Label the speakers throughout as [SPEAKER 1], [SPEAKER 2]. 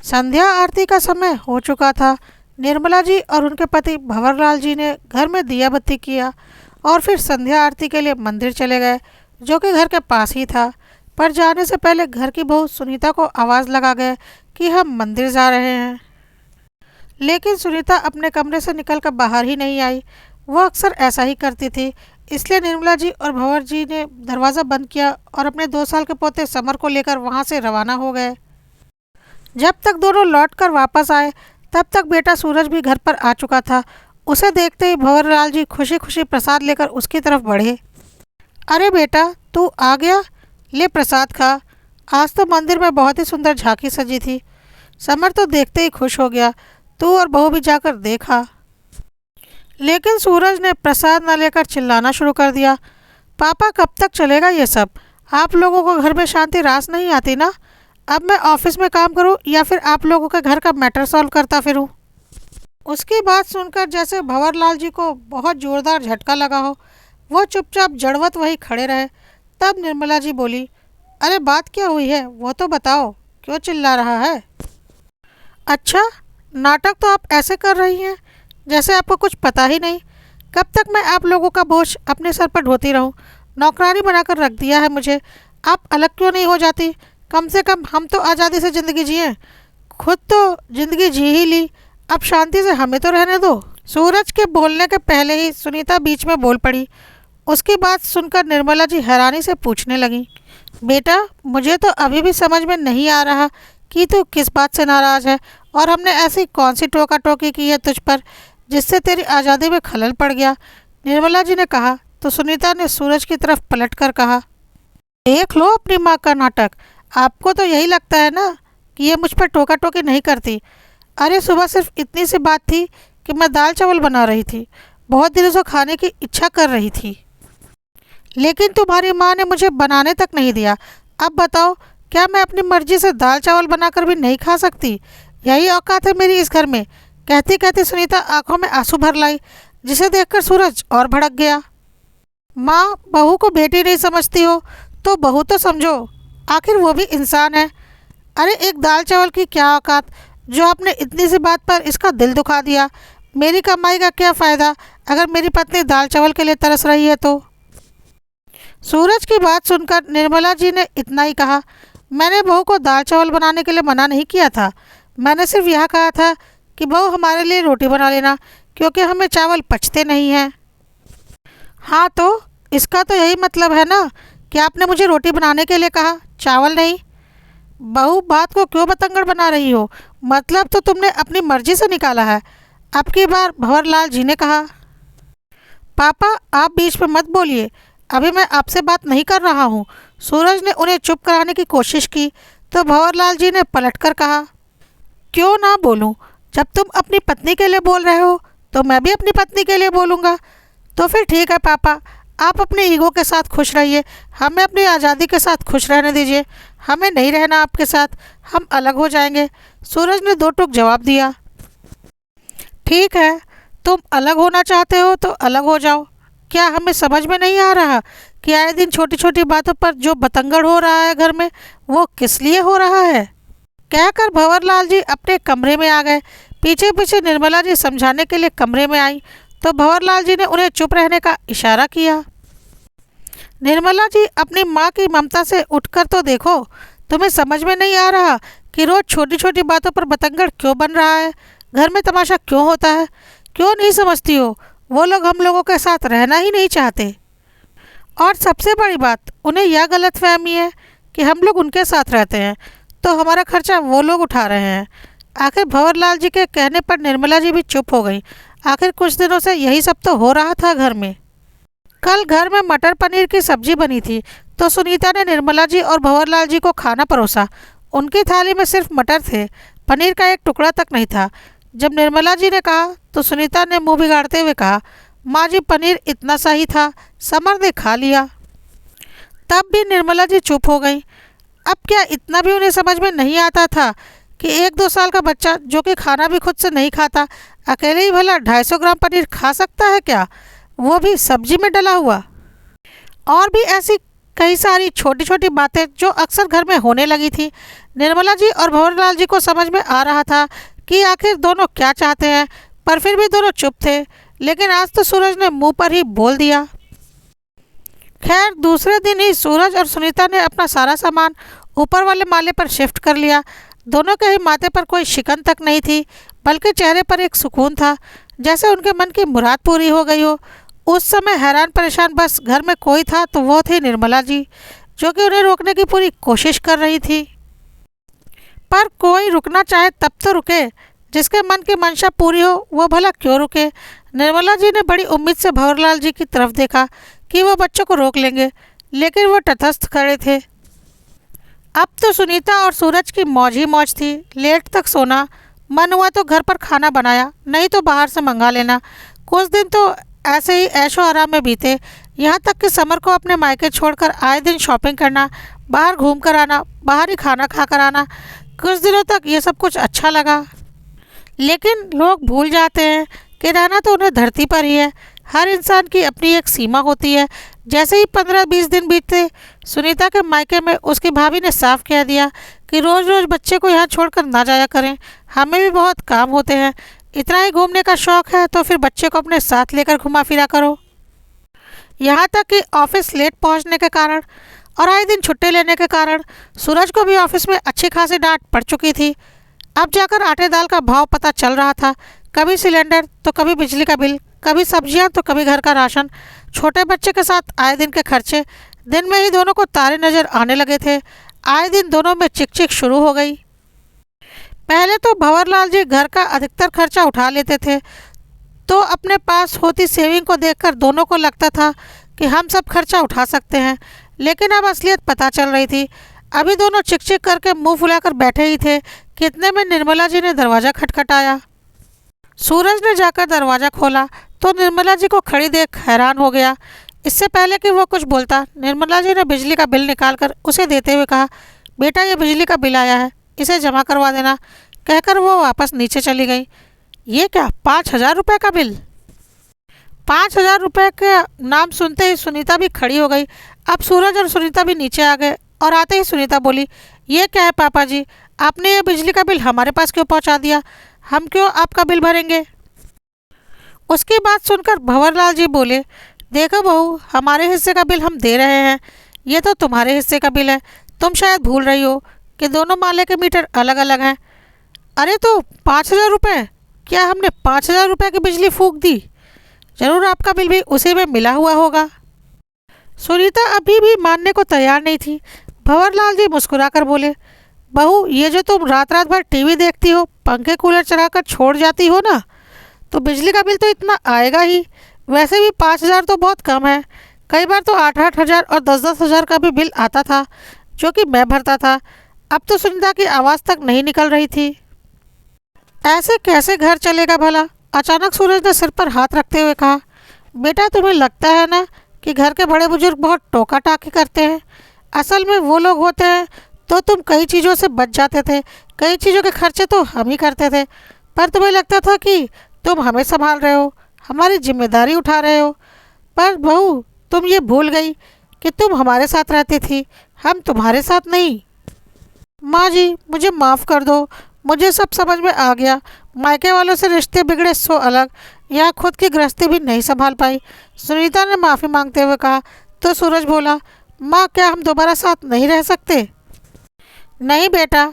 [SPEAKER 1] संध्या आरती का समय हो चुका था। निर्मला जी और उनके पति भंवरलाल जी ने घर में दिया बत्ती किया और फिर संध्या आरती के लिए मंदिर चले गए, जो कि घर के पास ही था। पर जाने से पहले घर की बहू सुनीता को आवाज़ लगा गए कि हम मंदिर जा रहे हैं। लेकिन सुनीता अपने कमरे से निकलकर बाहर ही नहीं आई। वो अक्सर ऐसा ही करती थी। इसलिए निर्मला जी और भंवर जी ने दरवाज़ा बंद किया और अपने 2 साल के पोते समर को लेकर वहाँ से रवाना हो गए। जब तक दोनों लौट कर वापस आए, तब तक बेटा सूरज भी घर पर आ चुका था। उसे देखते ही भंवरलाल जी खुशी खुशी प्रसाद लेकर उसकी तरफ बढ़े। अरे बेटा, तू आ गया, ले प्रसाद खा। आज तो मंदिर में बहुत ही सुंदर झांकी सजी थी। समर तो देखते ही खुश हो गया। तू और बहू भी जाकर देखा। लेकिन सूरज ने प्रसाद न लेकर चिल्लाना शुरू कर दिया। पापा, कब तक चलेगा ये सब? आप लोगों को घर में शांति रास नहीं आती ना? अब मैं ऑफिस में काम करूं या फिर आप लोगों के घर का मैटर सॉल्व करता फिरूं? उसकी बात सुनकर जैसे भंवरलाल जी को बहुत ज़ोरदार झटका लगा हो, वो चुपचाप जड़वत वहीं खड़े रहे। तब निर्मला जी बोली, अरे बात क्या हुई है, वो तो बताओ, क्यों चिल्ला रहा है? अच्छा, नाटक तो आप ऐसे कर रही हैं जैसे आपको कुछ पता ही नहीं। कब तक मैं आप लोगों का बोझ अपने सर पर ढोती रहूं? नौकरानी बनाकर रख दिया है मुझे। आप अलग क्यों नहीं हो जाती? कम से कम हम तो आज़ादी से ज़िंदगी जिए। खुद तो ज़िंदगी जी ही ली, अब शांति से हमें तो रहने दो। सूरज के बोलने के पहले ही सुनीता बीच में बोल पड़ी। उसकी बात सुनकर निर्मला जी हैरानी से पूछने लगी, बेटा, मुझे तो अभी भी समझ में नहीं आ रहा कि तू किस बात से नाराज़ है और हमने ऐसी कौन सी टोका टोकी की है तुझ पर जिससे तेरी आज़ादी में खलल पड़ गया। निर्मला जी ने कहा तो सुनीता ने सूरज की तरफ पलट कर कहा, देख लो अपनी माँ का नाटक। आपको तो यही लगता है ना कि ये मुझ पर टोका टोकी नहीं करती। अरे सुबह सिर्फ इतनी सी बात थी कि मैं दाल चावल बना रही थी, बहुत दिनों से खाने की इच्छा कर रही थी, लेकिन तुम्हारी माँ ने मुझे बनाने तक नहीं दिया। अब बताओ, क्या मैं अपनी मर्जी से दाल चावल बनाकर भी नहीं खा सकती? यही औकात है मेरी इस घर में। कहती कहती सुनीता आंखों में आंसू भर लाई, जिसे देखकर सूरज और भड़क गया। माँ, बहू को बेटी नहीं समझती हो तो बहू तो समझो, आखिर वो भी इंसान है। अरे एक दाल चावल की क्या औकात, जो आपने इतनी सी बात पर इसका दिल दुखा दिया। मेरी कमाई का क्या फ़ायदा अगर मेरी पत्नी दाल चावल के लिए तरस रही है तो? सूरज की बात सुनकर निर्मला जी ने इतना ही कहा, मैंने बहू को दाल चावल बनाने के लिए मना नहीं किया था। मैंने सिर्फ यह कहा था कि बहू हमारे लिए रोटी बना लेना, क्योंकि हमें चावल पचते नहीं हैं। हाँ, तो इसका तो यही मतलब है ना कि आपने मुझे रोटी बनाने के लिए कहा, चावल नहीं। बहू, बात को क्यों बतंगड़ बना रही हो? मतलब तो तुमने अपनी मर्जी से निकाला है। अब की बार भंवरलाल जी ने कहा। पापा, आप बीच में मत बोलिए, अभी मैं आपसे बात नहीं कर रहा हूँ। सूरज ने उन्हें चुप कराने की कोशिश की तो भंवरलाल जी ने पलटकर कहा, क्यों ना बोलूं? जब तुम अपनी पत्नी के लिए बोल रहे हो तो मैं भी अपनी पत्नी के लिए बोलूँगा। तो फिर ठीक है पापा, आप अपने ईगो के साथ खुश रहिए, हमें अपनी आज़ादी के साथ खुश रहने दीजिए। हमें नहीं रहना आपके साथ, हम अलग हो जाएंगे। सूरज ने दो टूक जवाब दिया। ठीक है, तुम अलग होना चाहते हो तो अलग हो जाओ। क्या हमें समझ में नहीं आ रहा कि आए दिन छोटी छोटी बातों पर जो बतंगड़ हो रहा है घर में, वो किस लिए हो रहा है? कहकर भंवरलाल जी अपने कमरे में आ गए। पीछे पीछे निर्मला जी समझाने के लिए कमरे में आई तो भंवरलाल जी ने उन्हें चुप रहने का इशारा किया। निर्मला जी, अपनी माँ की ममता से उठकर तो देखो। तुम्हें समझ में नहीं आ रहा कि रोज़ छोटी छोटी बातों पर बतंगड़ क्यों बन रहा है? घर में तमाशा क्यों होता है? क्यों नहीं समझती हो? वो लोग हम लोगों के साथ रहना ही नहीं चाहते। और सबसे बड़ी बात, उन्हें यह गलतफहमी है कि हम लोग उनके साथ रहते हैं तो हमारा खर्चा वो लोग उठा रहे हैं। आखिर भंवरलाल जी के कहने पर निर्मला जी भी चुप हो गई। आखिर कुछ दिनों से यही सब तो हो रहा था घर में। कल घर में मटर पनीर की सब्जी बनी थी तो सुनीता ने निर्मला जी और भंवरलाल जी को खाना परोसा। उनकी थाली में सिर्फ मटर थे, पनीर का एक टुकड़ा तक नहीं था। जब निर्मला जी ने कहा तो सुनीता ने मुंह बिगाड़ते हुए कहा, माँ जी, पनीर इतना सा ही था, समर ने खा लिया। तब भी निर्मला जी चुप हो गई। अब क्या इतना भी उन्हें समझ में नहीं आता था कि 1-2 साल का बच्चा जो कि खाना भी खुद से नहीं खाता, अकेले ही भला 250 ग्राम पनीर खा सकता है क्या, वो भी सब्जी में डला हुआ? और भी ऐसी कई सारी छोटी छोटी बातें जो अक्सर घर में होने लगी थी। निर्मला जी और भंवरलाल जी को समझ में आ रहा था कि आखिर दोनों क्या चाहते हैं, पर फिर भी दोनों चुप थे। लेकिन आज तो सूरज ने मुंह पर ही बोल दिया। खैर, दूसरे दिन ही सूरज और सुनीता ने अपना सारा सामान ऊपर वाले माले पर शिफ्ट कर लिया। दोनों के ही माथे पर कोई शिकन तक नहीं थी, बल्कि चेहरे पर एक सुकून था, जैसे उनके मन की मुराद पूरी हो गई हो। उस समय हैरान परेशान बस घर में कोई था तो वो थी निर्मला जी, जो कि उन्हें रोकने की पूरी कोशिश कर रही थी। पर कोई रुकना चाहे तब तो रुके, जिसके मन की मंशा पूरी हो वो भला क्यों रुके। निर्मला जी ने बड़ी उम्मीद से भंवरलाल जी की तरफ देखा कि वो बच्चों को रोक लेंगे, लेकिन वो तटस्थ खड़े थे। अब तो सुनीता और सूरज की मौज ही मौज थी। लेट तक सोना, मन हुआ तो घर पर खाना बनाया, नहीं तो बाहर से मंगा लेना। कुछ दिन तो ऐसे ही ऐशो आराम में बीते, यहाँ तक कि समर को अपने मायके छोड़कर आए दिन शॉपिंग करना, बाहर घूम कर आना, बाहर ही खाना खा कर आना। कुछ दिनों तक ये सब कुछ अच्छा लगा, लेकिन लोग भूल जाते हैं कि रहना तो उन्हें धरती पर ही है। हर इंसान की अपनी एक सीमा होती है। जैसे ही 15-20 दिन बीतते, सुनीता के मायके में उसकी भाभी ने साफ कह दिया कि रोज़ रोज़ बच्चे को यहाँ छोड़कर ना जाया करें, हमें भी बहुत काम होते हैं। इतना ही घूमने का शौक़ है तो फिर बच्चे को अपने साथ लेकर घुमा फिरा करो। यहाँ तक कि ऑफिस लेट पहुँचने के कारण और आए दिन छुट्टी लेने के कारण सूरज को भी ऑफिस में अच्छी खासी डांट पड़ चुकी थी। अब जाकर आटे दाल का भाव पता चल रहा था। कभी सिलेंडर तो कभी बिजली का बिल, कभी सब्जियां तो कभी घर का राशन, छोटे बच्चे के साथ आए दिन के खर्चे। दिन में ही दोनों को तारे नज़र आने लगे थे। आए दिन दोनों में चिक चिक शुरू हो गई। पहले तो भंवरलाल जी घर का अधिकतर खर्चा उठा लेते थे, तो अपने पास होती सेविंग को देखकर दोनों को लगता था कि हम सब खर्चा उठा सकते हैं। लेकिन अब असलियत पता चल रही थी। अभी दोनों चिक चिक करके मुंह फुलाकर बैठे ही थे कि इतने में निर्मला जी ने दरवाज़ा खटखटाया। सूरज ने जाकर दरवाज़ा खोला तो निर्मला जी को खड़ी देख हैरान हो गया। इससे पहले कि वो कुछ बोलता, निर्मला जी ने बिजली का बिल निकालकर उसे देते हुए कहा, बेटा ये बिजली का बिल आया है, इसे जमा करवा देना। कहकर वो वापस नीचे चली गई। ये क्या, 5,000 रुपये का बिल? 5,000 रुपये का नाम सुनते ही सुनीता भी खड़ी हो गई। अब सूरज और सुनीता भी नीचे आ गए और आते ही सुनीता बोली, ये क्या है पापा जी, आपने ये बिजली का बिल हमारे पास क्यों पहुंचा दिया? हम क्यों आपका बिल भरेंगे? उसकी बात सुनकर भंवरलाल जी बोले, देखो बहू, हमारे हिस्से का बिल हम दे रहे हैं, ये तो तुम्हारे हिस्से का बिल है। तुम शायद भूल रही हो कि दोनों माले के मीटर अलग अलग हैं। अरे तो 5,000 रुपये? क्या हमने 5,000 रुपये की बिजली फूंक दी? ज़रूर आपका बिल भी उसी में मिला हुआ होगा। सुनीता अभी भी मानने को तैयार नहीं थी। भंवरलाल जी मुस्कुराकर बोले, बहू, ये जो तुम रात रात भर टीवी देखती हो, पंखे कूलर चलाकर छोड़ जाती हो ना, तो बिजली का बिल तो इतना आएगा ही। वैसे भी 5,000 तो बहुत कम है। कई बार तो 8-8 हज़ार और 10-10 हज़ार का भी बिल आता था, जो कि मैं भरता था। अब तो सुनीता की आवाज़ तक नहीं निकल रही थी। ऐसे कैसे घर चलेगा भला? अचानक सूरज ने सिर पर हाथ रखते हुए कहा, बेटा तुम्हें लगता है ना कि घर के बड़े बुजुर्ग बहुत टोका टाकी करते हैं। असल में वो लोग होते हैं तो तुम कई चीज़ों से बच जाते थे। कई चीज़ों के खर्चे तो हम ही करते थे, पर तुम्हें लगता था कि तुम हमें संभाल रहे हो, हमारी जिम्मेदारी उठा रहे हो। पर बहू, तुम ये भूल गई कि तुम हमारे साथ रहती थी, हम तुम्हारे साथ नहीं। माँ जी, मुझे माफ़ कर दो, मुझे सब समझ में आ गया। मायके वालों से रिश्ते बिगड़े सो अलग, यहाँ खुद की गृहस्थी भी नहीं संभाल पाई। सुनीता ने माफ़ी मांगते हुए कहा। तो सूरज बोला, माँ, क्या हम दोबारा साथ नहीं रह सकते? नहीं बेटा,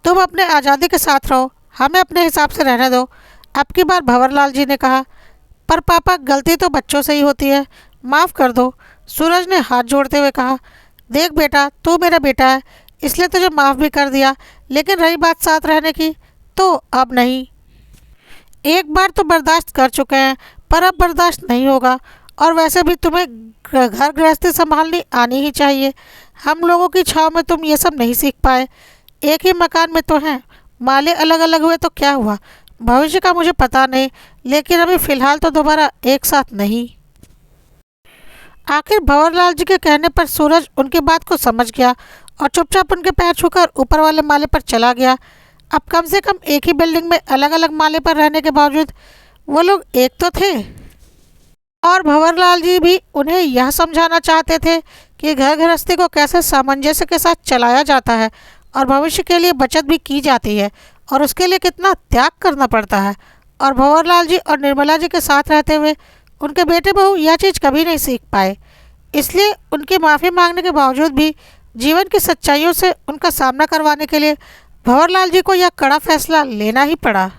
[SPEAKER 1] तुम अपने आज़ादी के साथ रहो, हमें अपने हिसाब से रहने दो। अब की बार भंवरलाल जी ने कहा। पर पापा, गलती तो बच्चों से ही होती है, माफ़ कर दो। सूरज ने हाथ जोड़ते हुए कहा, देख बेटा, तू मेरा बेटा है, इसलिए तुझे माफ़ भी कर दिया, लेकिन रही बात साथ रहने की, तो अब नहीं। एक बार तो बर्दाश्त कर चुके हैं, पर अब बर्दाश्त नहीं होगा। और वैसे भी तुम्हें घर गृहस्थी संभालनी आनी ही चाहिए। हम लोगों की छाँव में तुम ये सब नहीं सीख पाए। एक ही मकान में तो हैं, माले अलग अलग हुए तो क्या हुआ? भविष्य का मुझे पता नहीं, लेकिन अभी फ़िलहाल तो दोबारा एक साथ नहीं। आखिर भंवरलाल जी के कहने पर सूरज उनकी बात को समझ गया और चुपचाप उनके पैर छूकर ऊपर वाले माले पर चला गया। अब कम से कम एक ही बिल्डिंग में अलग अलग माले पर रहने के बावजूद वो लोग एक तो थे। और भंवरलाल जी भी उन्हें यह समझाना चाहते थे कि घर गृहस्थी को कैसे सामंजस्य के साथ चलाया जाता है और भविष्य के लिए बचत भी की जाती है और उसके लिए कितना त्याग करना पड़ता है। और भंवरलाल जी और निर्मला जी के साथ रहते हुए उनके बेटे बहू यह चीज़ कभी नहीं सीख पाए। इसलिए उनकी माफ़ी मांगने के बावजूद भी जीवन की सच्चाइयों से उनका सामना करवाने के लिए भंवरलाल जी को यह कड़ा फैसला लेना ही पड़ा।